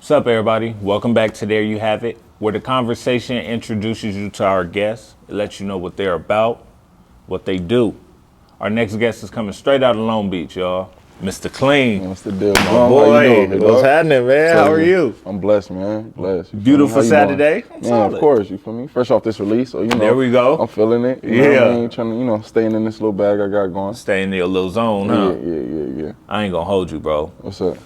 What's up, everybody? Welcome back to There You Have It, where the conversation introduces you to our guests. It lets you know what they're about, what they do. Our next guest is coming straight out of Long Beach, y'all. MistaClean. What's the deal, My boy, what's happening, man? How are you? I'm blessed, man. Blessed. Beautiful Saturday. Yeah, of course. You feel me? Fresh off this release, so there we go. I'm feeling it. You know what I mean? Trying to, staying in this little bag I got going. Staying in your little zone, huh? Yeah. I ain't gonna hold you, bro. What's up?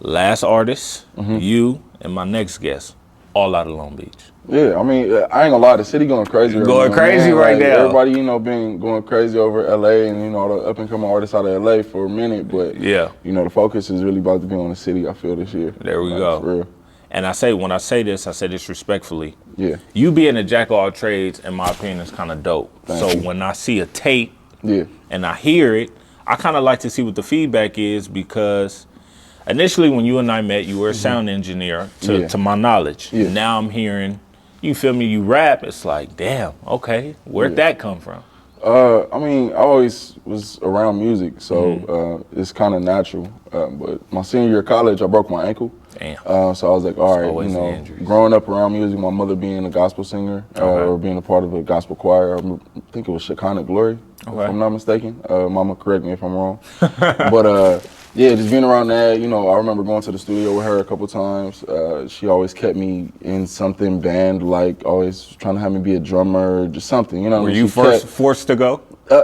Last artist, you, and my next guest, all out of Long Beach. Yeah, I mean, I ain't gonna lie, the city going crazy right now. Going crazy right now. Everybody, been going crazy over LA and, all the up and coming artists out of LA for a minute, but the focus is really about to be on the city, I feel, this year. There we go. For real. And when I say this respectfully. Yeah. You being a jack of all trades, in my opinion, is kind of dope. Thank you. When I see a tape and I hear it, I kind of like to see what the feedback is, because initially when you and I met, you were a sound engineer to my knowledge. Yeah. Now I'm hearing, you feel me, you rap, it's like, damn, okay, where'd that come from? I mean, I always was around music, so it's kind of natural. But my senior year of college, I broke my ankle. Damn. So I was like, all right, growing up around music, my mother being a gospel singer or being a part of a gospel choir, I think it was Shekinah Glory, if I'm not mistaken. Mama, correct me if I'm wrong. But just being around that, I remember going to the studio with her a couple times. She always kept me in something band, like always trying to have me be a drummer, just something, Were you forced to go?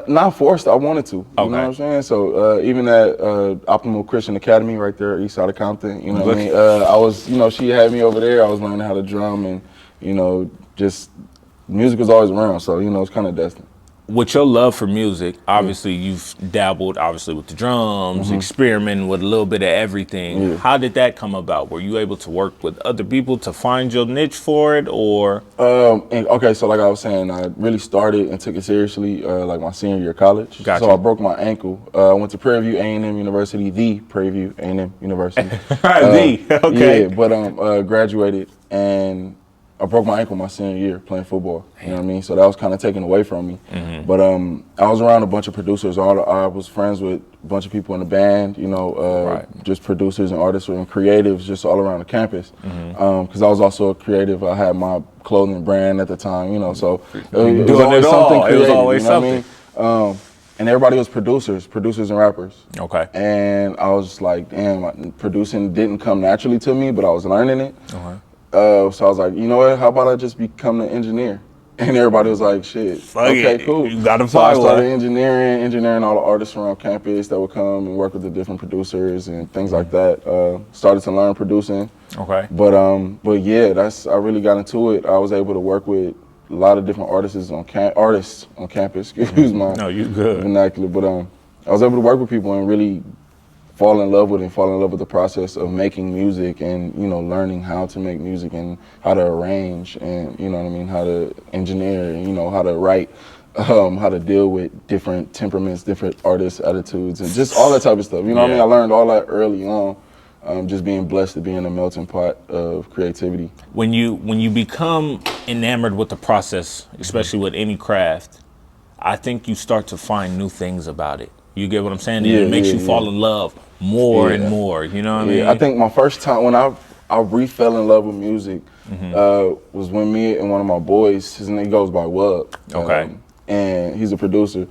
Not forced, I wanted to, you know what I'm saying? So even at Optimal Christian Academy right there, east side of Compton, you know what I mean? I was, she had me over there, I was learning how to drum and, just music was always around, so, it's kind of destined. With your love for music, obviously you've dabbled with the drums, experimenting with a little bit of everything. Yeah. How did that come about? Were you able to work with other people to find your niche for it, or? Okay, so like I was saying, I really started and took it seriously like my senior year of college. Gotcha. So I broke my ankle. I went to Prairie View A&M University, the Prairie View A&M University. Okay. Yeah, but graduated and I broke my ankle my senior year playing football. You know what I mean? So that was kind of taken away from me. But I was around a bunch of producers. I was friends with a bunch of people in the band, just producers and artists and creatives just all around the campus. Because I was also a creative. I had my clothing brand at the time, so it was always something creative. It was always something. What I mean? And everybody was producers and rappers. Okay. And I was just like, damn, producing didn't come naturally to me, but I was learning it. So I was like, you know what, how about I just become an engineer? And everybody was like, shit, cool. You gotta so I find started engineering all the artists around campus that would come and work with the different producers and things like that. Started to learn producing. Okay. But yeah, I really got into it. I was able to work with a lot of different artists on campus, excuse my vernacular. But I was able to work with people and really fall in love with the process of making music and, learning how to make music and how to arrange and, how to engineer and, how to write, how to deal with different temperaments, different artists' attitudes, and just all that type of stuff. You know what I mean? I learned all that early on, just being blessed to be in a melting pot of creativity. When you become enamored with the process, especially with any craft, I think you start to find new things about it. You get what I'm saying? It makes you fall in love more and more. You know what I mean? I think my first time when I re-fell in love with music was when me and one of my boys, his name goes by Wub. And he's a producer.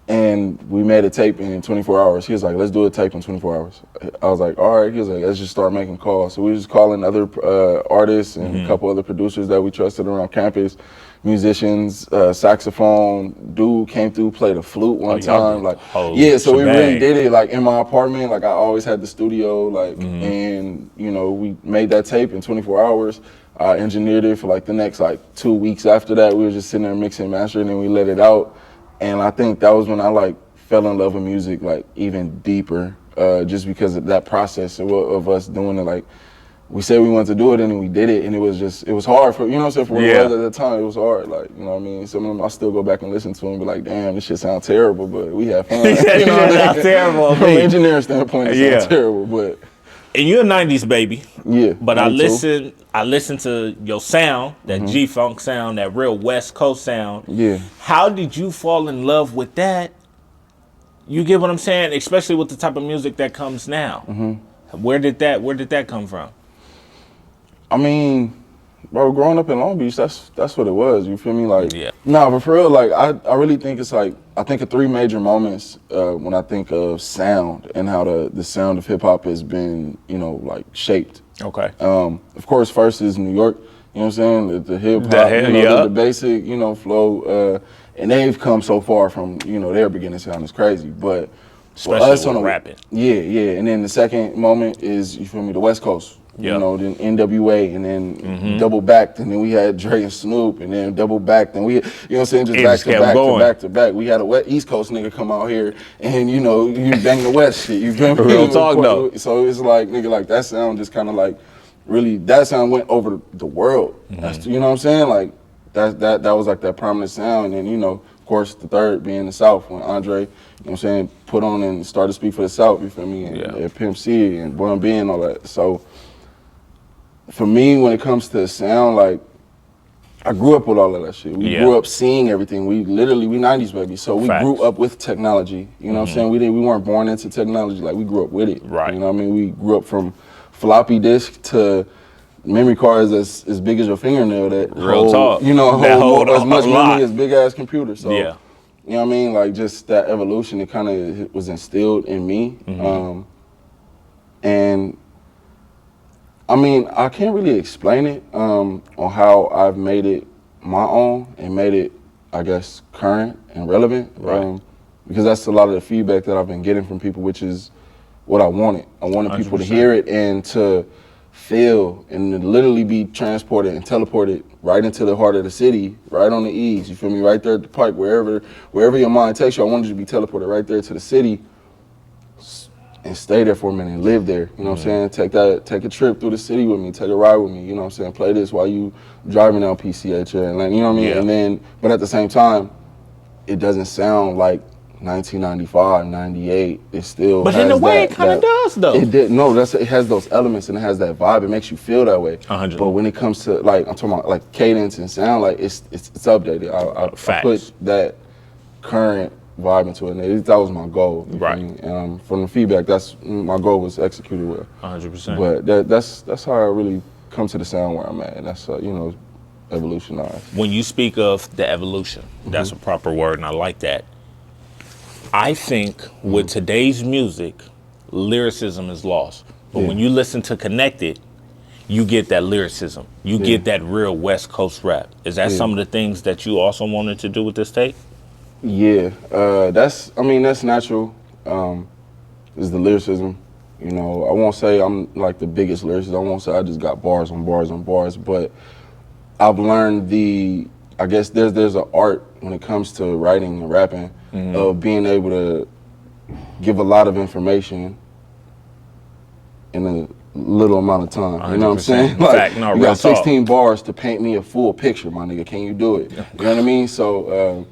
And we made a tape in 24 hours. He was like, let's do a tape in 24 hours. I was like, all right. He was like, let's just start making calls. So we were just calling other artists and a couple other producers that we trusted around campus, musicians, saxophone. Dude came through, played a flute one time. So we really did it like in my apartment. Like I always had the studio, and we made that tape in 24 hours. I engineered it for like the next 2 weeks after that. We were just sitting there mixing and mastering, and we let it out. And I think that was when I fell in love with music even deeper, just because of that process of us doing it. We said we wanted to do it and then we did it, and it was hard for, for what it was at the time. It was hard, you know what I mean? Some of them I still go back and listen to them and be like, damn, this shit sounds terrible, but we have fun. You know what I mean? Terrible. From an engineering standpoint, it sounds terrible, but. And you're a 90s baby. Yeah. But I listen to your sound, that G-Funk sound, that real West Coast sound. Yeah. How did you fall in love with that? You get what I'm saying? Especially with the type of music that comes now. Where did that come from? I mean, bro, growing up in Long Beach, that's what it was. You feel me? Like, Yeah. nah, but for real, like, I really think it's like, I think of 3 major moments when I think of sound and how the sound of hip hop has been, you know, like shaped. Okay. Of course, first is New York. You know what I'm saying? The hip hop, you know, the basic, you know, flow, and they've come so far from, you know, their beginning sound is crazy. But especially for us with rapping. Yeah. And then the second moment is, you feel me, the West Coast. You know, then NWA, and then double backed, and then we had Dre and Snoop, and then double backed, and we, you know what I'm saying, just back to back to back to back. We had a East Coast nigga come out here, and you know, you bang the West shit. You feel me? Real talk though. So it's like, nigga, like that sound just kind of like, really, that sound went over the world. That's, you know what I'm saying? Like that was like that prominent sound, and you know, of course, the third being the South when Andre, you know what I'm saying, put on and started to speak for the South. You feel me? And Pimp C and Bun B and all that. So for me, when it comes to sound, like, I grew up with all of that shit. We grew up seeing everything. We 90s baby. So we grew up with technology. You know what I'm saying? We weren't born into technology. Like, we grew up with it. Right. You know what I mean? We grew up from floppy disk to memory cards as big as your fingernail that Real talk. You know, hold as much memory as big ass computer. So yeah. You know what I mean? Like, just that evolution, it kind of was instilled in me. And I mean, I can't really explain it on how I've made it my own and made it, I guess, current and relevant. Right. Because that's a lot of the feedback that I've been getting from people, which is what I wanted. I wanted 100%. people to hear it and to feel and to literally be transported and teleported right into the heart of the city, right on the ease. You feel me? Right there at the Pike, wherever your mind takes you. I wanted you to be teleported right there to the city and stay there for a minute and live there. You know what I'm saying? Take a trip through the city with me, take a ride with me, you know what I'm saying? Play this while you driving down PCH and like, you know what I mean? Yeah. And then, but at the same time, it doesn't sound like 1995, 98. It still But has in a way, that, it kind of does though. It has those elements and it has that vibe. It makes you feel that way. 100. But when it comes to, like, I'm talking about like cadence and sound, like it's updated. I put that current vibe into it, and that was my goal. Right. And from the feedback, that's my goal was executed well. 100%. But that's how I really come to the sound where I'm at. And that's you know, evolutionized. When you speak of the evolution, that's a proper word, and I like that. I think with today's music, lyricism is lost. But when you listen to Connected, you get that lyricism. You get that real West Coast rap. Is that some of the things that you also wanted to do with this tape? Yeah, that's natural, is the lyricism. You know, I won't say I'm like the biggest lyricist. I won't say I just got bars on bars on bars, but I've learned I guess there's an art when it comes to writing and rapping of being able to give a lot of information in a little amount of time. You know what I'm saying? Like, you got 16 bars to paint me a full picture, my nigga. Can you do it? You know what I mean? So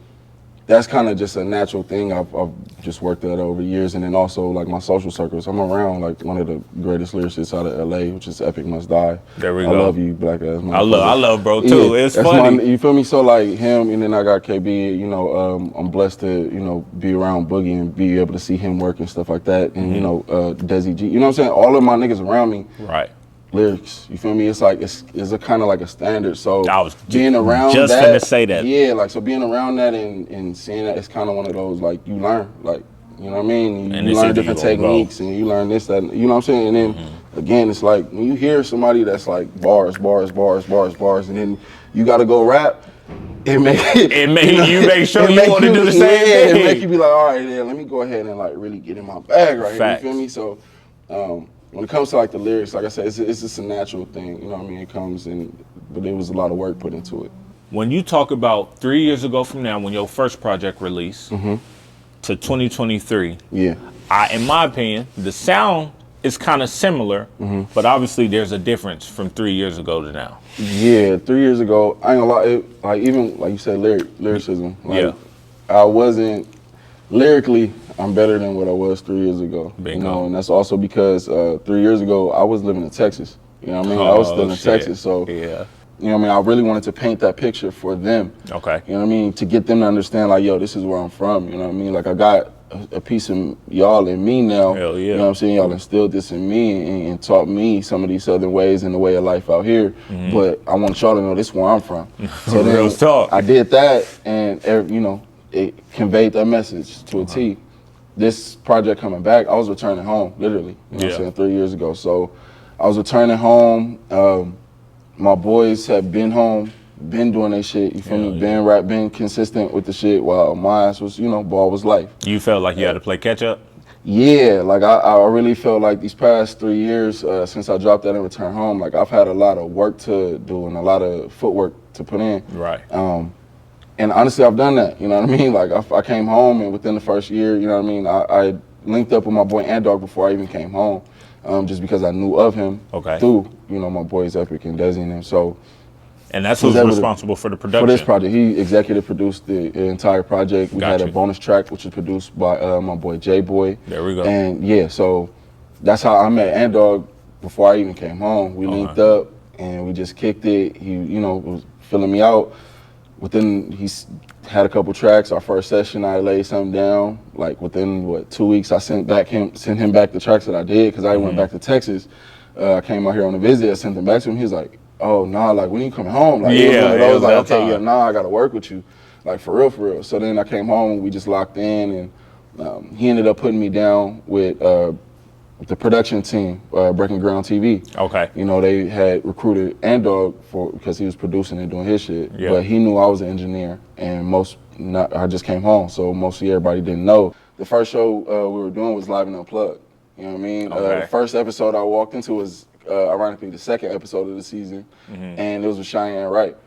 that's kind of just a natural thing I've just worked at over years. And then also like my social circles. I'm around like one of the greatest lyricists out of LA, which is Epic Must Die. There we I go. love you, black ass. I love bro too. Yeah, it's funny. You feel me? So like him, and then I got KB, you know, I'm blessed to, you know, be around Boogie and be able to see him work and stuff like that. And, you know, Desi G, you know what I'm saying? All of my niggas around me. Right. Lyrics, you feel me? It's like it's a kind of like a standard. So I was being around just that, finna say that. Yeah, like so being around that and seeing that, it's kind of one of those like you learn, like, you know what I mean? You learn different techniques and you learn this, that, you know what I'm saying? And then again, it's like when you hear somebody that's like bars, and then you got to go rap. You make sure you want to do the same thing. It make you be like, all right, then let me go ahead and like really get in my bag right here. You feel me? So when it comes to like the lyrics, like I said, it's just a natural thing. You know what I mean? It comes in, but there was a lot of work put into it. When you talk about 3 years ago from now, when your first project released, to 2023, yeah, Mm-hmm. in my opinion, the sound is kind of similar, but obviously there's a difference from 3 years ago to now. Yeah, 3 years ago, I ain't gonna lie, like even like you said, lyricism. Like, Yeah. I wasn't lyrically. I'm better than what I was 3 years ago. Bingo. You know, and that's also because 3 years ago I was living in Texas. You know what I mean? I was still in Texas, so yeah. You know what I mean? I really wanted to paint that picture for them. Okay. You know what I mean? To get them to understand, like, yo, this is where I'm from. You know what I mean? Like, I got a piece of y'all in me now. Hell yeah. You know what I'm saying? Y'all instilled this in me and taught me some of these southern ways and the way of life out here. But I want y'all to know this is where I'm from. So Real then talk. I did that, and you know, it conveyed that message to a T. This project coming back, I was returning home, literally. You know what I'm saying? 3 years ago. So I was returning home. My boys have been home, been doing their shit, you feel me? Been consistent with the shit while my ass was, you know, ball was life. You felt like you had to play catch up? Yeah, like I really felt like these past 3 years, since I dropped that and returned home, like I've had a lot of work to do and a lot of footwork to put in. Right. And honestly, I've done that, you know what I mean? Like I came home and within the first year, you know what I mean? I linked up with my boy Ant Dog before I even came home, just because I knew of him through, you know, my boys Epic and Desi and him. So. And that's who's responsible for the production? For this project. He executive produced the entire project. We had a bonus track, which was produced by my boy J-Boy. There we go. And yeah, so that's how I met Ant Dog before I even came home. We linked up and we just kicked it. He, you know, was filling me out. He's had a couple tracks. Our first session, I laid something down. Like within 2 weeks, I sent him back the tracks that I did because I went back to Texas. I came out here on a visit. I sent them back to him. He was like, oh, nah, like, when you coming home? Like, it was like, okay, yeah, nah, I got to work with you. Like, for real, for real. So then I came home and we just locked in, and he ended up putting me down with the production team, Breaking Ground TV. Okay. You know, they had recruited Ant Dog because he was producing and doing his shit. Yeah. But he knew I was an engineer, and I just came home, so mostly everybody didn't know. The first show we were doing was Live and Unplugged. You know what I mean? The first episode I walked into was, ironically, the second episode of the season, and it was with Cheyenne Wright.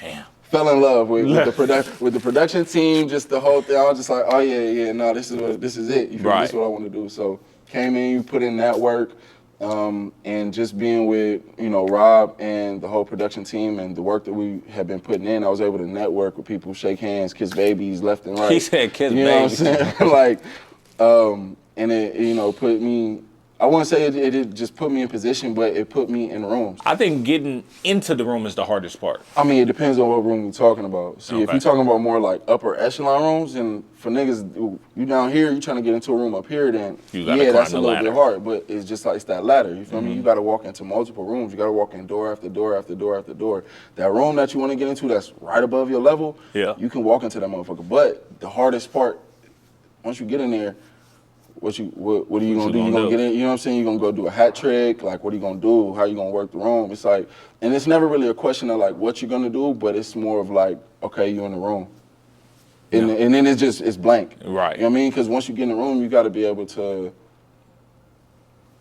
Damn. Fell in love with the production team, just the whole thing. I was just like, oh yeah, no, this is it. You feel me? This is what I want to do. So came in, put in that work, and just being with, you know, Rob and the whole production team and the work that we have been putting in, I was able to network with people, shake hands, kiss babies left and right. He said kiss babies. You know what I'm saying? Like, and it, you know, put me, I wouldn't say it just put me in position, but it put me in rooms. I think getting into the room is the hardest part. I mean, it depends on what room you're talking about. See, if you're talking about more like upper echelon rooms, and for niggas, you down here, you trying to get into a room up here, then yeah, that's a little bit hard. But it's just like, it's that ladder, you feel me? You got to walk into multiple rooms. You got to walk in door after door after door after door. That room that you want to get into that's right above your level, you can walk into that motherfucker. But the hardest part, once you get in there, what are you gonna do? You gonna get in? You know what I'm saying? You gonna go do a hat trick? Like, what are you gonna do? How you gonna work the room? It's like, and it's never really a question of like what you're gonna do, but it's more of like, okay, you're in the room, and then it's blank. Right. You know what I mean? Because once you get in the room, you got to be able to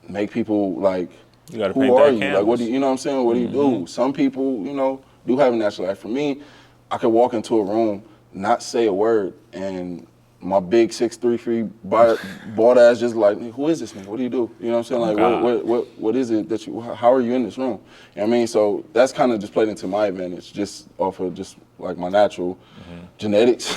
make people like, you gotta who are you? Canvas. Like, what do you know what I'm saying? What do you do? Some people, you know, do have a natural life. For me, I could walk into a room, not say a word, and my big 6'3" bald ass just like, who is this nigga? What do you do? You know what I'm saying? Like, what is it that you? How are you in this room? You know what I mean? So that's kind of just played into my advantage, just off of just like my natural genetics.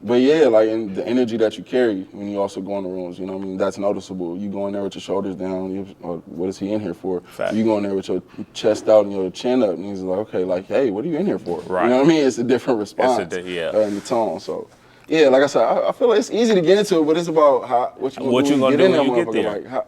But yeah, like, and the energy that you carry when you also go in the rooms, you know what I mean? That's noticeable. You go in there with your shoulders down, or what is he in here for? Fact. You go in there with your chest out and your chin up, and he's like, okay, like, hey, what are you in here for? Right. You know what I mean? It's a different response in the tone, so. Yeah, like I said, I feel like it's easy to get into it, but it's about what you gonna do when you get there. Like, how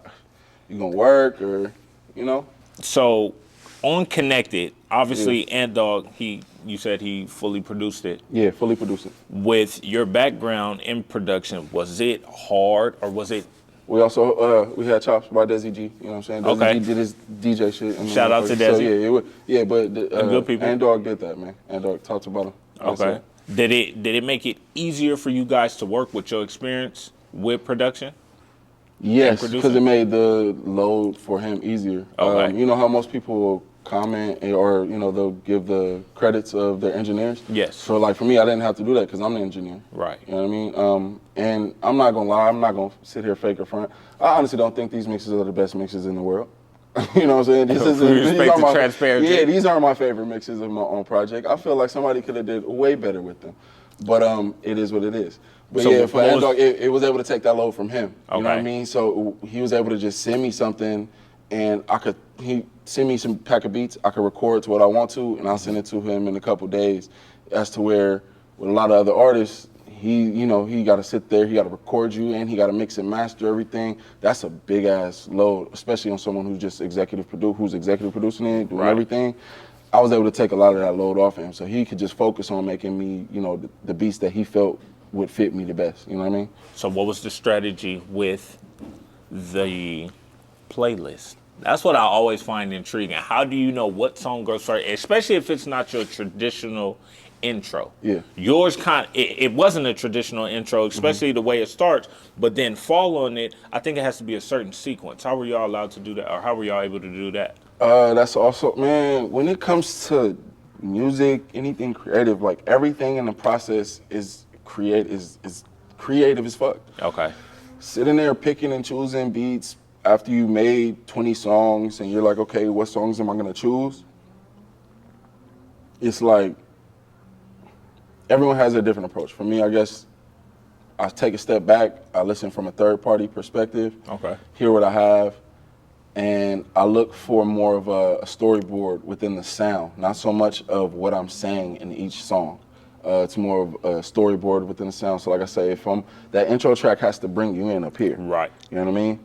you gonna work, or, you know? So, on Connected, obviously, Ant Dog, you said he fully produced it. Yeah, fully produced it. With your background in production, was it hard, or was it? We also we had chops by Desi G. You know what I'm saying? Desi G did his DJ shit. Shout out to Desi. So but good people. Ant Dog did that, man. Ant Dog talked about him. Okay. Did it make it easier for you guys to work with your experience with production? Yes, because it made the load for him easier. Okay. You know how most people will comment, or, you know, they'll give the credits of their engineers? Yes. So like for me, I didn't have to do that because I'm the engineer. Right. You know what I mean? And I'm not gonna lie, I'm not gonna sit here fake or front. I honestly don't think these mixes are the best mixes in the world. You know what I'm saying? Respect the transparency. Yeah, these aren't my favorite mixes of my own project. I feel like somebody could have did way better with them. But it is what it is. But so yeah, for Ant Dog, it was able to take that load from him. You know what I mean? So he was able to just send me something, and he send me some pack of beats, I could record to what I want to, and I'll send it to him in a couple days. As to where, with a lot of other artists, He got to sit there, he got to record you, and he got to mix and master everything. That's a big ass load, especially on someone who's just executive producing it, doing everything. I was able to take a lot of that load off him, so he could just focus on making me, the beats that he felt would fit me the best. You know what I mean? So what was the strategy with the playlist? That's what I always find intriguing. How do you know what song goes first, especially if it's not your traditional intro? Yeah. Yours it wasn't a traditional intro, especially the way it starts, but then following it, I think it has to be a certain sequence. How were y'all allowed to do that, or how were y'all able to do that? That's also, man, when it comes to music, anything creative, like everything in the process is creative as fuck. Okay. Sitting there picking and choosing beats after you made 20 songs and you're like, okay, what songs am I gonna choose? It's like, everyone has a different approach. For me, I guess I take a step back, I listen from a third party perspective, hear what I have, and I look for more of a storyboard within the sound, not so much of what I'm saying in each song. It's more of a storyboard within the sound. So like I say, that intro track has to bring you in up here. Right. You know what I mean?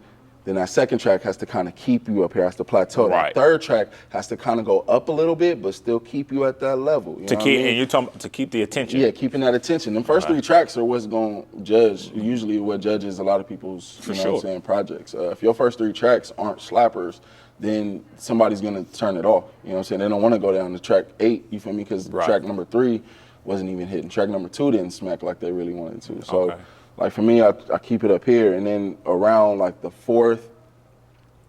Then that second track has to kind of keep you up here, has to plateau. Right. That third track has to kind of go up a little bit, but still keep you at that level. You know what I mean? And you're talking to keep the attention. Yeah, keeping that attention. The first three tracks are what's going to judge, usually what judges a lot of people's projects. If your first three tracks aren't slappers, then somebody's going to turn it off. You know what I'm saying? They don't want to go down to track 8, you feel me? Because track number 3 wasn't even hitting. Track number 2 didn't smack like they really wanted to. So, like for me, I keep it up here, and then around like the 4th,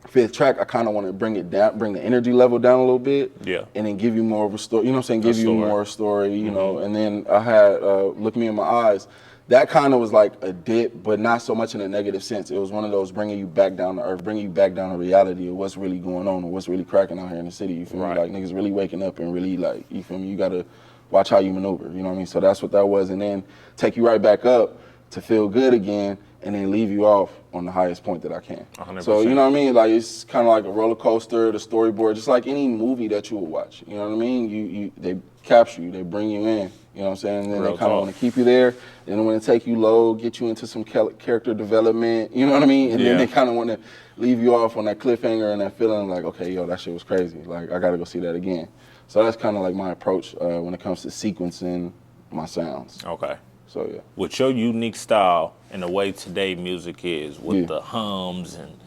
5th track, I kind of want to bring it down, bring the energy level down a little bit, and then give you more of a story. You know what I'm saying? Give you more story. You know. And then I had Look Me in My Eyes. That kind of was like a dip, but not so much in a negative sense. It was one of those bringing you back down to earth, bringing you back down to reality of what's really going on and what's really cracking out here in the city. You feel me? Like niggas really waking up and really like, you feel me? You gotta watch how you maneuver. You know what I mean? So that's what that was, and then take you right back up to feel good again, and then leave you off on the highest point that I can. 100%. So, you know what I mean? Like, it's kind of like a roller coaster, the storyboard, just like any movie that you would watch. You know what I mean? They capture you, they bring you in, you know what I'm saying? And then they kind of want to keep you there. Then they want to take you low, get you into some character development, you know what I mean? And then they kind of want to leave you off on that cliffhanger and that feeling like, okay, yo, that shit was crazy. Like, I got to go see that again. So that's kind of like my approach when it comes to sequencing my sounds. Okay. So, yeah. With your unique style and the way today music is, with the hums and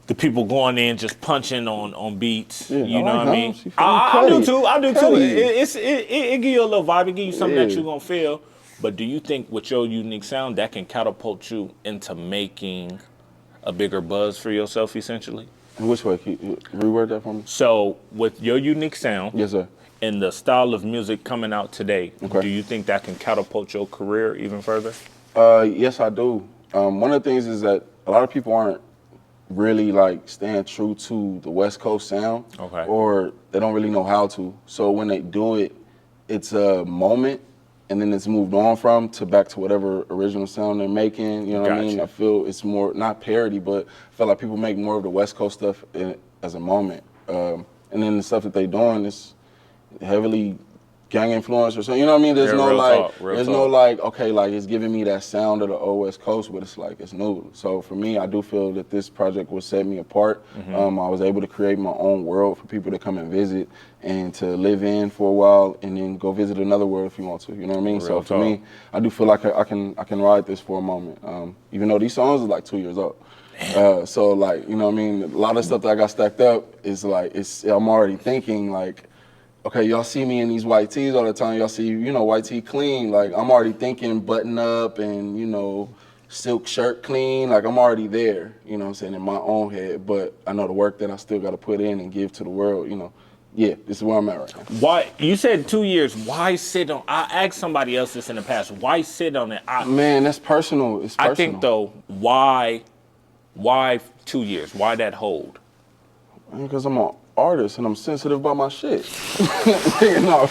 the people going in just punching on beats, you know what I mean? I do too. It give you a little vibe. It give you something that you're gonna feel. But do you think with your unique sound that can catapult you into making a bigger buzz for yourself, essentially? In which way? Can you reword that for me? So with your unique sound, yes, sir, and the style of music coming out today, do you think that can catapult your career even further? Yes, I do. One of the things is that a lot of people aren't really like staying true to the West Coast sound, or they don't really know how to. So when they do it, it's a moment, and then it's moved on from to back to whatever original sound they're making. You know what I mean? I feel it's more, not parody, but I feel like people make more of the West Coast stuff as a moment. And then the stuff that they're doing is heavily gang influence or something. You know what I mean? There's no like, okay, like it's giving me that sound of the old West Coast, but it's like, it's new. So for me, I do feel that this project will set me apart. I was able to create my own world for people to come and visit and to live in for a while and then go visit another world if you want to. You know what I mean? So for me, I do feel like I can ride this for a moment. Even though these songs are like 2 years old. So like, you know what I mean? A lot of stuff that I got stacked up is like, I'm already thinking like, okay, y'all see me in these white tees all the time. Y'all see, white tee clean. Like, I'm already thinking button up and, silk shirt clean. Like, I'm already there, you know what I'm saying, in my own head. But I know the work that I still got to put in and give to the world, Yeah, this is where I'm at right now. Why, you said 2 years, why sit on, I asked somebody else this in the past, why sit on it? Man, that's personal. It's personal. I think, though, why 2 years? Why that hold? Because I'm an artist and I'm sensitive about my shit. Real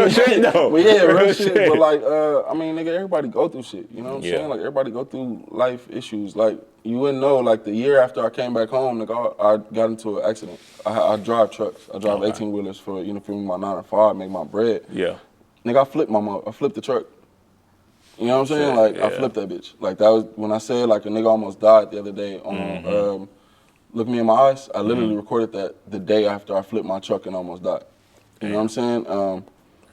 shit though. Yeah, real shit. But like, nigga, everybody go through shit. You know what I'm saying? Like, everybody go through life issues. Like, you wouldn't know. Like, the year after I came back home, nigga, I got into an accident. I drive trucks. I drive 18-wheelers for my 9 to 5, make my bread. Yeah. Nigga, I flipped the truck. You know what I'm saying? Like, I flipped that bitch. Like, that was when I said, like, a nigga almost died the other day on Look Me in My Eyes. I literally recorded that the day after I flipped my truck and almost died. You know what I'm saying?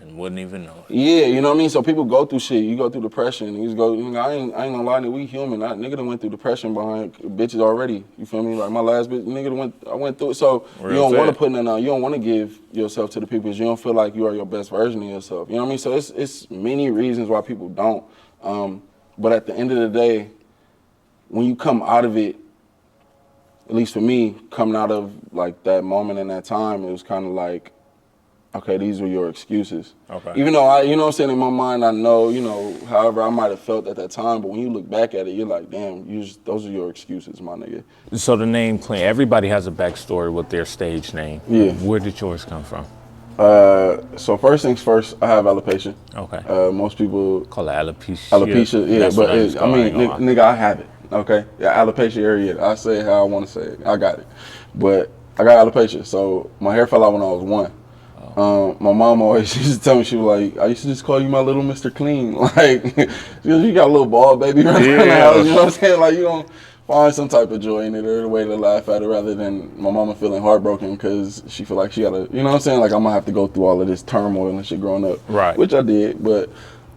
And wouldn't even know it. Yeah, you know what I mean? So people go through shit. You go through depression. You just go, you know, I ain't gonna lie, we human. Nigga done went through depression behind bitches already. You feel me? Like my last bitch, nigga I went through it. So you don't want to put nothing out. You don't want to give yourself to the people because you don't feel like you are your best version of yourself. You know what I mean? So it's many reasons why people don't. But at the end of the day, when you come out of it, at least for me, coming out of like that moment in that time, it was kind of like, okay, these were your excuses. Okay. Even though you know what I'm saying, in my mind, I know, you know, however I might have felt at that time, but when you look back at it, you're like, damn, those are your excuses, my nigga. So the name Clean, everybody has a backstory with their stage name. Yeah. Where did yours come from? So first things first, I have alopecia. Okay. Most people call it alopecia. Alopecia, yeah, that's but I mean, nigga, I have it. Okay, yeah, alopecia area. I say it how I want to say it. I got it, but I got alopecia. So my hair fell out when I was 1. My mom always used to tell me, she was like, I used to just call you my little Mr. Clean. Like, you got a little bald baby right around the house, you know what I'm saying? Like, you don't find some type of joy in it or the way to laugh at it rather than my mama feeling heartbroken because she feel like she gotta, you know what I'm saying? Like, I'm gonna have to go through all of this turmoil and shit growing up. Right. Which I did, but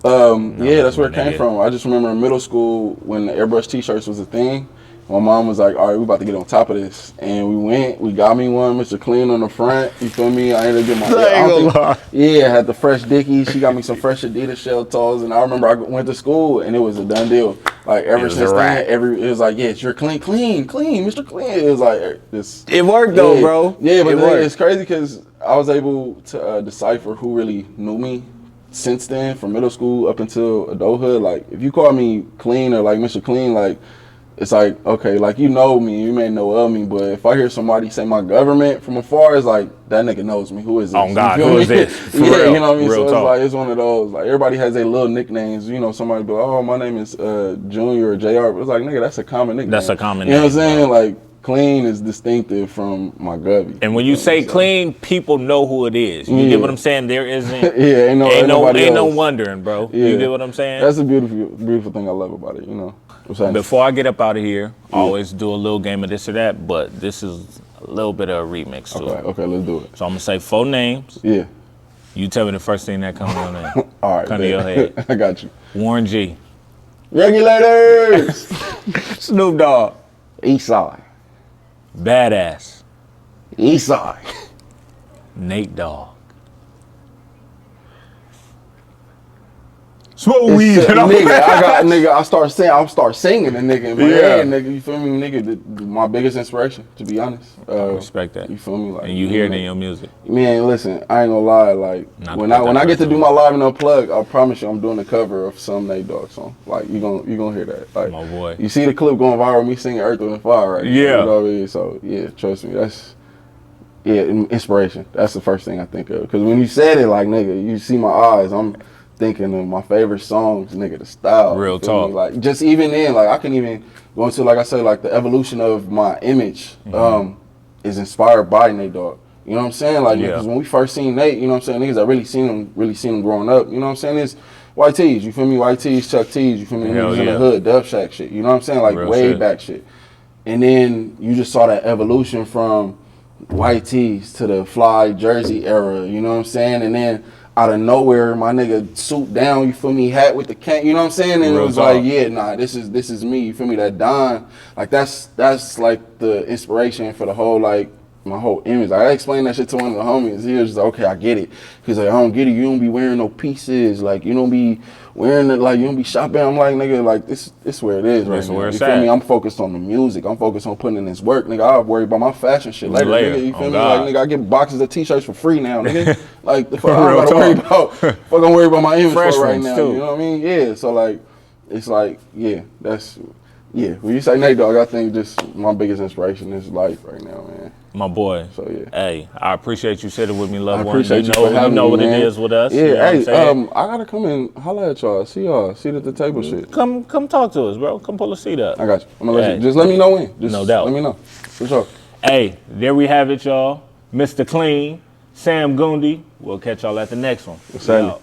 yeah, that's where it came from. I just remember in middle school when the airbrush t-shirts was a thing, my mom was like, all right, we about to get on top of this. And we got me one, MistaClean on the front. You feel me? I ended up getting my, I had the fresh Dickies. She got me some fresh Adidas shell toes. And I remember I went to school and it was a done deal. Like ever since then, it was like, yeah, it's your clean, Mr. Clean. It was like this. It worked though, bro. Yeah, but it's crazy because I was able to decipher who really knew me since then, from middle school up until adulthood. Like if you call me Clean or like Mr. Clean, like it's like, okay, like you know me, you may know of me, but if I hear somebody say my government from afar, it's like, that nigga knows me. Who is this? Oh God, who is this? For yeah, real. You know what I mean? Real so talk. It's like, it's one of those, like everybody has their little nicknames. You know, somebody be like, oh, my name is Junior or JR, but it's like, nigga, that's a common nickname. That's a common name. You know what I'm saying? Bro. Like, Clean is distinctive from my gubby. And when you say Clean, people know who it is. You get what I'm saying? There isn't. ain't no wondering, bro. Yeah. You get what I'm saying? That's a beautiful thing I love about it. You know. Before I get up out of here, I always do a little game of this or that, but this is a little bit of a remix to it. Okay, let's do it. So I'm gonna say 4 names. Yeah. You tell me the first thing that comes to your name. All right, come to your head. I got you. Warren G. Regulators. Snoop Dogg. Eastside. Badass. Eastside. Nate Dogg. Smoke weed. I start singing the nigga in my head, nigga. You feel me, nigga? My biggest inspiration, to be honest. I respect that. You feel me? Like, and you hear it in your music. Man, listen, I ain't gonna lie. Like when I get to do my live and unplug, I promise you, I'm doing the cover of some Nate Dogg song. Like you gonna hear that. Like my boy. You see the clip going viral, me singing Earth, Wind, and Fire, right? Yeah. You know what I mean? So yeah, trust me, that's inspiration. That's the first thing I think of. Because when you said it, like nigga, you see my eyes. I'm thinking of my favorite songs, nigga, the style. Real talk. Me? Like just even then, like I can even go into, like I said, like the evolution of my image is inspired by Nate Dogg. You know what I'm saying? Like because when we first seen Nate, you know what I'm saying, niggas that really seen him growing up. You know what I'm saying? It's white tees, you feel me? White tees, Chuck tees, you feel me? Niggas in the hood, Dub Shack shit. You know what I'm saying? Like real way shit. back shit. And then you just saw that evolution from white tees to the fly jersey era. You know what I'm saying? And then out of nowhere, my nigga suit down, you feel me, hat with the can, you know what I'm saying? And it was like, yeah, nah, this is me, you feel me, that Don, like that's like the inspiration for the whole, like, my whole image. Like, I explained that shit to one of the homies. He was just like, okay, I get it. He's like, I don't get it, you don't be wearing no pieces, like, you don't be wearing it, like, you don't be shopping. I'm like, nigga, like, this where it is right now. You feel me? I'm focused on the music. I'm focused on putting in this work, nigga. I'll worry about my fashion shit later, nigga. You feel me? Like, nigga, I get boxes of t-shirts for free now, nigga. Like, the fuck I gotta worry about, fuck I'm worried about my image for right now. You know what I mean? Yeah, so like, it's like, yeah, that's, yeah. When you say Nate Dogg, I think just my biggest inspiration is life right now, man. My boy. So yeah. Hey, I appreciate you sitting with me, loved one. I appreciate you for having me, me, what man. it is with us. Yeah, you know hey, I gotta come and holler at y'all. See y'all. Sit at the table, shit. Come talk to us, bro. Come pull a seat up. I got you. I'm gonna let you. Just let me know when. Just no doubt. Let me know. For sure. Hey, there we have it, y'all. MistaClean, Sam Gundie. We'll catch y'all at the next one. What's happening?